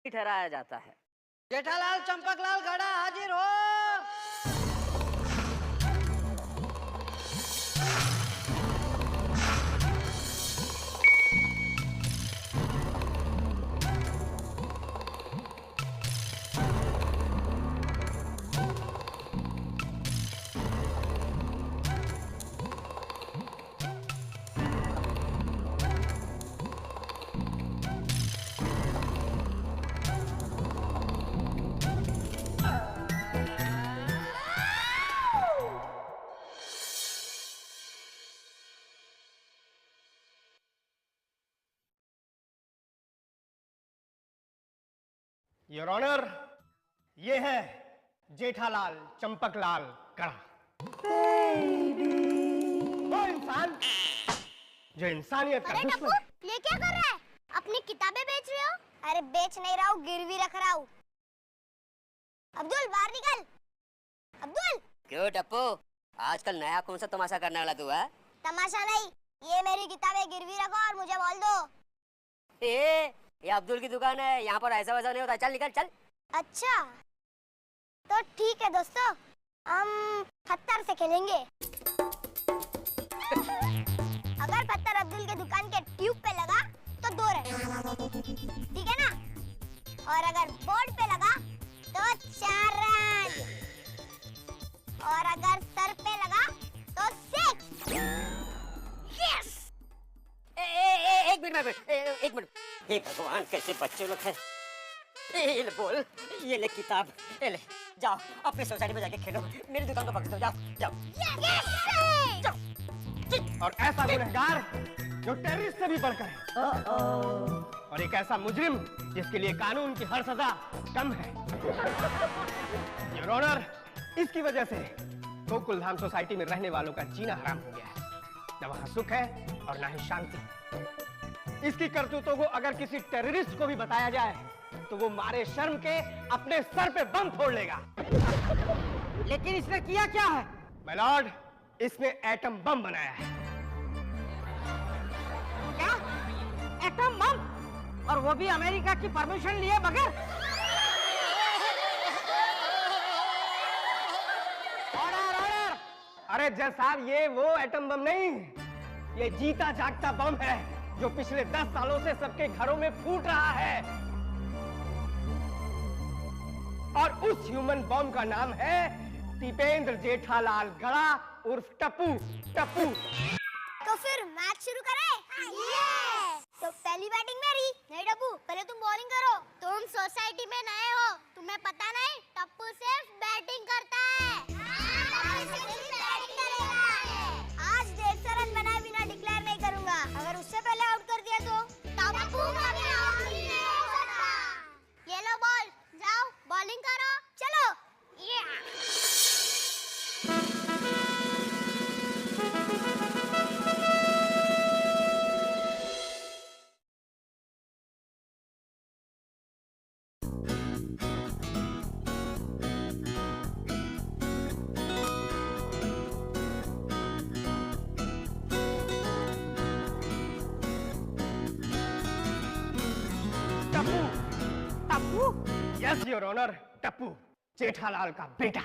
ठहराया जाता है। जेठालाल चंपकलाल गड़ा हाजिर हो। योर ऑनर, ये है जेठालाल चंपकलाल गड़ा। वो इंसान जो इंसानियत का दुश्मन है। ये क्या कर रहा है? अपनी किताबें बेच रहे हो? अरे बेच नहीं रहा हूँ, गिरवी रख रहा हूँ। अब्दुल बाहर निकल। अब्दुल। क्यों टप्पू, आजकल नया कौन सा तमाशा करने वाला तू है? तमाशा नहीं, ये मेरी किताबें गिरवी रखो और मुझे बोल दो। ये अब्दुल की दुकान है, यहाँ पर ऐसा वैसा नहीं होता। चल निकल चल। अच्छा तो ठीक है दोस्तों, हम पत्थर से खेलेंगे। अगर पत्थर अब्दुल के दुकान के ट्यूब पे लगा तो 2 रन, ठीक है ना? और अगर बोर्ड पे लगा तो 4 रन, और अगर सर पे लगा तो 6। यस। एक मिनट। हे भगवान, कैसे बच्चे लोग हैं। ये ले बोल, ये ले किताब, ये ले। जाओ अपनी सोसाइटी में जाके खेलो, मेरी दुकान को पकड़ दो। जाओ। और ऐसा गुनहगार जो टेररिस्ट से भी बढ़कर है, और एक ऐसा मुजरिम जिसके लिए कानून की हर सजा कम है। योर ऑनर, इसकी वजह से गोकुलधाम सोसाइटी में रहने वालों का जीना हराम हो गया है। न वहां सुख है और न ही शांति। इसकी करतूतों को अगर किसी टेररिस्ट को भी बताया जाए तो वो मारे शर्म के अपने सर पे बम फोड़ लेगा। लेकिन इसने किया क्या है? माय लॉर्ड, इसने एटम बम बनाया है। क्या? Atom bomb? और वो भी अमेरिका की परमिशन लिए बगैर? ऑर्डर! अरे जज साहब, ये वो एटम बम नहीं, ये जीता जागता बम है जो पिछले 10 सालों से सबके घरों में फूट रहा है। और उस ह्यूमन बॉम्ब का नाम है दीपेंद्र जेठालाल गड़ा उर्फ टप्पू। तो फिर मैच शुरू करें? तो पहली बैटिंग मेरी। नहीं टप्पू, पहले तुम बॉलिंग करो। तुम सोसाइटी में नए हो, तुम्हें पता नहीं टप्पू सिर्फ बैटिंग करता है। आज 150 रन बनाए बिना डिक्लेयर नहीं करूंगा। अगर उससे पहले आउट कर दिया तो टप्पू कभी आउट नहीं हो सकता। ये लो बॉल, जाओ बॉलिंग करो, चलो। Tappu? Yes your honour, Tappu Jethalal का बेटा।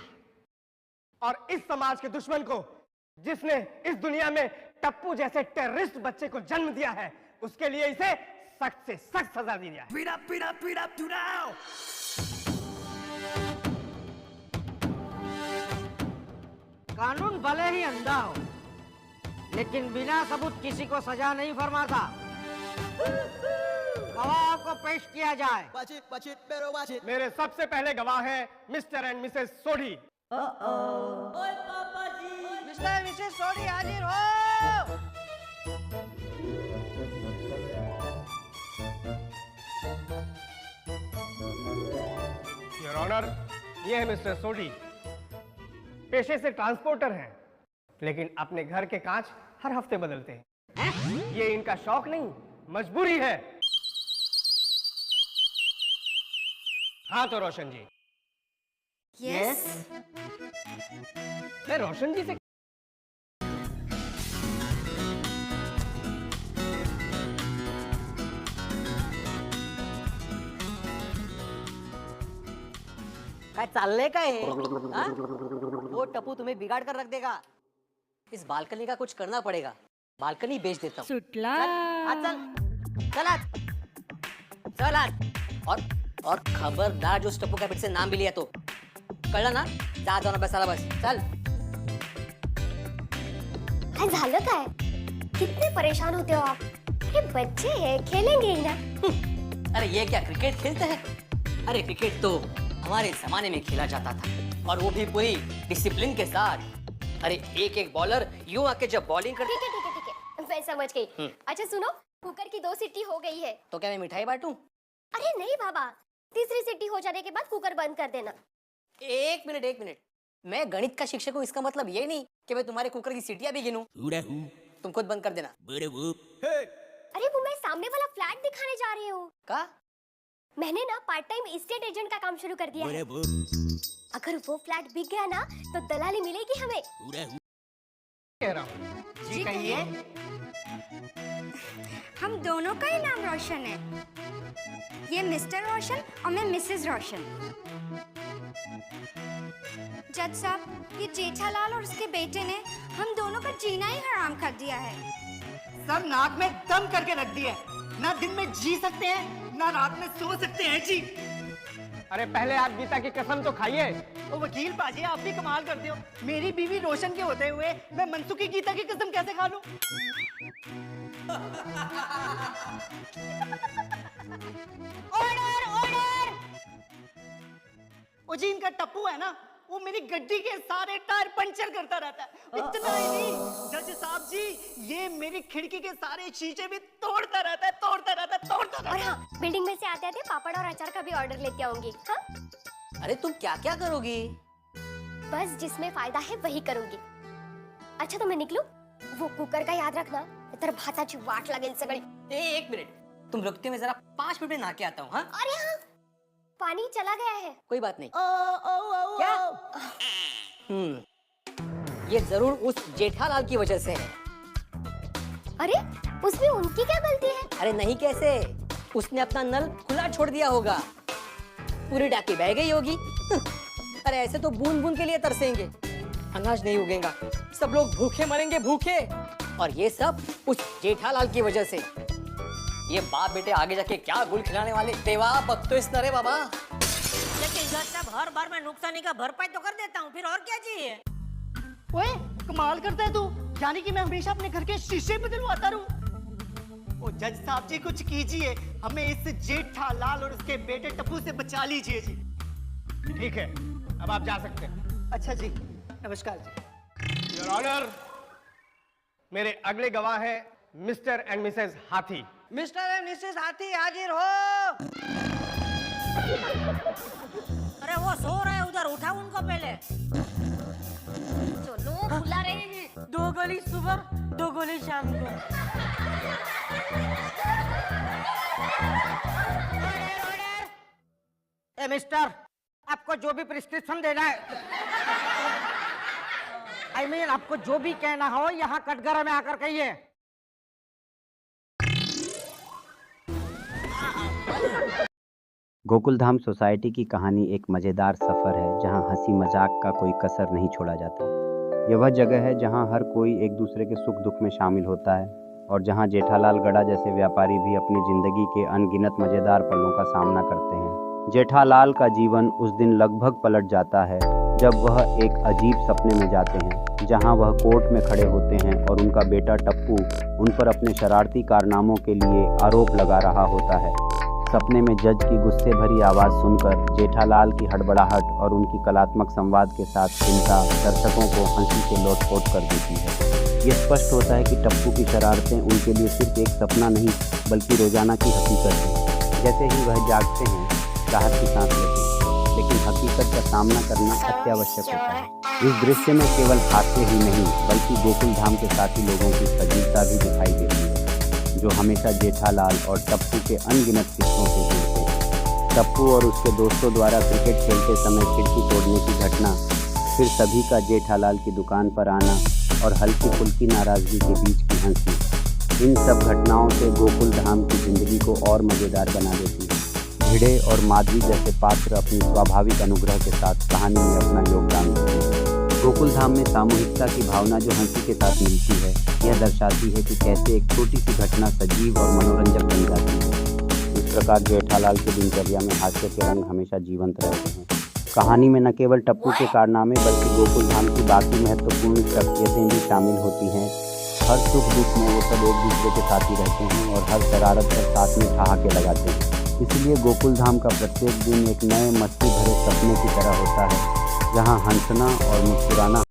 और इस समाज के दुश्मन को, जिसने इस दुनिया में टप्पू जैसे टेररिस्ट बच्चे को जन्म दिया है, उसके लिए इसे सख्त से सख्त सजा दी जाए। Beat up now! कानून भले ही अंधा हो, लेकिन बिना सबूत किसी को सजा नहीं फरमाता। गवाह को पेश किया जाए। मेरे सबसे पहले गवाह हैं mister and Mrs Sodhi. Mister Mrs Sodhi हाजिर हो। योर ऑनर, ये है मिस्टर सोढ़ी। पेशे से ट्रांसपोर्टर हैं, लेकिन अपने घर के कांच हर हफ्ते बदलते हैं। ये इनका शौक नहीं, मजबूरी है। हाँ तो रोशन जी। यस। मैं रोशन जी से काय चाललंय काय हे? हाँ? वो टप्पू तुम्हें बिगाड़ कर रख देगा। इस बालकनी का कुछ करना पड़ेगा। बालकनी बेच देता हूँ। सुटला चल आज चल आज और खबरदार जो टप्पू का फिर से नाम भी लिया तो कळलं ना? जा जाऊन अभ्यासाला बस चल। काय झालं काय? कितने परेशान होते हो आप? ये बच्चे हैं, खेलेंगे ही ना। अरे ये क्या क्रिकेट खेलते हैं? अरे क्रिकेट तो हमारे जमाने में खेला जाता था और वो भी पूरी डिसिप्लिन के साथ। अरे एक एक बॉलर यूं आके जब बॉलिंग करते। ठीक है मैं समझ गई। अच्छा सुनो, कुकर की 2 सीटी हो गई है। तो क्या मैं मिठाई बांटूं? अरे नहीं बाबा, तीसरी सीटी हो जाने के बाद कुकर बंद कर देना। एक मिनट, मैं गणित का शिक्षक हूँ, इसका मतलब ये नहीं कि मैं तुम्हारे कुकर की सीटियां भी गिनूं। तुम खुद बंद कर देना। अरे वो मैं सामने वाला फ्लैट दिखाने जा रही हूँ। का? मैंने ना पार्ट टाइम एस्टेट एजेंट का काम शुरू कर दिया है। अगर वो फ्लैट बिक गया ना तो दलाली मिलेगी हमें। कह रहा हूँ जी, कहिए। हम दोनों का ही नाम रोशन है। ये मिस्टर रोशन और मैं मिसेस रोशन। जज साहब, ये जेठालाल और उसके बेटे ने हम दोनों का जीना ही हराम कर दिया है। सब नाक में दम करके रख दिया है। ना दिन में जी सकते हैं ना रात में सो सकते हैं जी। अरे पहले आप गीता की कसम तो खाइए। ओ वकील पाजी, आप भी कमाल करते हो। मेरी बीवी रोशन के होते हुए मैं मनसुखी गीता की कसम कैसे खा लूं? ऑर्डर! ओ जी, इनका टप्पू है ना, वो मेरी गड्डी के सारे टायर पंचर करता रहता है। इतना ही नहीं जज साहब जी, ये मेरी खिड़की के सारे शीशे भी तोड़ता रहता है। और हाँ, बिल्डिंग में से आते आते पापड़ और अचार का भी ऑर्डर लेके आऊंगी। हाँ? अरे तुम क्या क्या करोगी? बस जिसमें फायदा है वही करूंगी। अच्छा तो मैं निकलूं? वो कुकर का याद रखना, तर भाताची वाट लागेल सगळी। एक मिनट, तुम रुकते मैं जरा 5 मिनट में नहा के आता हूँ। हाँ? अरे हाँ, पानी चला गया है। कोई बात नहीं। ओ, क्या? ये जरूर उस जेठालाल की वजह से है। अरे उसमें उनकी क्या गलती है? अरे नहीं कैसे, उसने अपना नल खुला छोड़ दिया होगा, पूरी टाकी बह गई होगी। अरे ऐसे तो बूंद बूंद के लिए तरसेंगे, अनाज नहीं उगेगा, सब लोग भूखे मरेंगे भूखे। और ये सब उस जेठालाल की वजह से। ये बाप बेटे आगे जाके क्या गुल खिलाने वाले, देवा बख्तोइस न रे बाबा। लेकिन जज साहब, हर बार मैं नुकसानी का भरपाई तो कर देता हूँ, फिर और क्या चाहिए? ओए कमाल करता है तू, यानी कि मैं हमेशा अपने घर के शीशे बदलवाता रहूं। ओ जज साहब जी, कुछ कीजिए, हमें इस जेठालाल और उसके बेटे टप्पू से बचा लीजिए जी। ठीक है, अब आप जा सकते हैं। अच्छा जी, नमस्कार जी। योर ऑनर, मेरे अगले गवाह हैं मिस्टर एंड मिसेस हाथी। मिस्टर एंड मिसेस हाथी हाजिर हो। अरे वो सो रहे हैं उधर, उठाओ उनको पहले। चलो बुला रहे हैं। 2 गोली सुबह 2 गोली शाम को। ए मिस्टर, आपको जो भी प्रिस्क्रिप्शन देना है, I mean, आपको जो भी कहना हो यहाँ कटघरे में आकर कहिए। गोकुलधाम सोसाइटी की कहानी एक मज़ेदार सफ़र है जहां हंसी मजाक का कोई कसर नहीं छोड़ा जाता। यह वह जगह है जहां हर कोई एक दूसरे के सुख दुख में शामिल होता है और जहां जेठालाल गड़ा जैसे व्यापारी भी अपनी ज़िंदगी के अनगिनत मज़ेदार पलों का सामना करते हैं। जेठालाल का जीवन उस दिन लगभग पलट जाता है जब वह एक अजीब सपने में जाते हैं जहां वह कोर्ट में खड़े होते हैं और उनका बेटा टप्पू उन पर अपने शरारती कारनामों के लिए आरोप लगा रहा होता है। सपने में जज की गुस्से भरी आवाज़ सुनकर जेठालाल की हड़बड़ाहट और उनकी कलात्मक संवाद के साथ चिंता दर्शकों को हंसी से लोटपोट कर देती है। ये स्पष्ट होता है कि टप्पू की शरारतें उनके लिए सिर्फ एक सपना नहीं बल्कि रोजाना की हकीकत है। जैसे ही वह जागते हैं राहत की सांस लेते हैं, लेकिन हकीकत का सामना करना अत्यावश्यक होता है। इस दृश्य में केवल हास्य ही नहीं बल्कि गोकुलधाम के साथी लोगों की सजीवता भी दिखाई देती है जो हमेशा जेठालाल और टप्पू के अनगिनत किस्सों से जुड़ते हैं। टप्पू और उसके दोस्तों द्वारा क्रिकेट खेलते समय खिड़की तोड़ने की घटना, फिर सभी का जेठालाल की दुकान पर आना और हल्की फुल्की नाराज़गी के बीच की हंसी, इन सब घटनाओं से गोकुलधाम की ज़िंदगी को और मज़ेदार बना देती है। भिड़े और माधवी जैसे पात्र अपनी स्वाभाविक अनुग्रह के साथ कहानी में अपना योगदान देते हैं। गोकुल धाम में सामूहिकता की भावना जो हंसी के साथ मिलती है, यह दर्शाती है कि कैसे एक छोटी सी घटना सजीव और मनोरंजक बन जाती है। इस प्रकार जेठालाल की दिनचर्या में हास्य के रंग हमेशा जीवंत रहते हैं। कहानी में न केवल टप्पू के कारनामे बल्कि गोकुल धाम की बाकी महत्वपूर्ण शख्सियतें भी शामिल होती हैं। हर सुख दुख में वो सब एक दूसरे के साथ ही रहते हैं और हर शरारत पर साथ में ठहाके लगाते हैं। इसलिए गोकुल धाम का प्रत्येक दिन एक नए मस्ती भरे सपने की तरह होता है, जहाँ हंसना और मुस्कुराना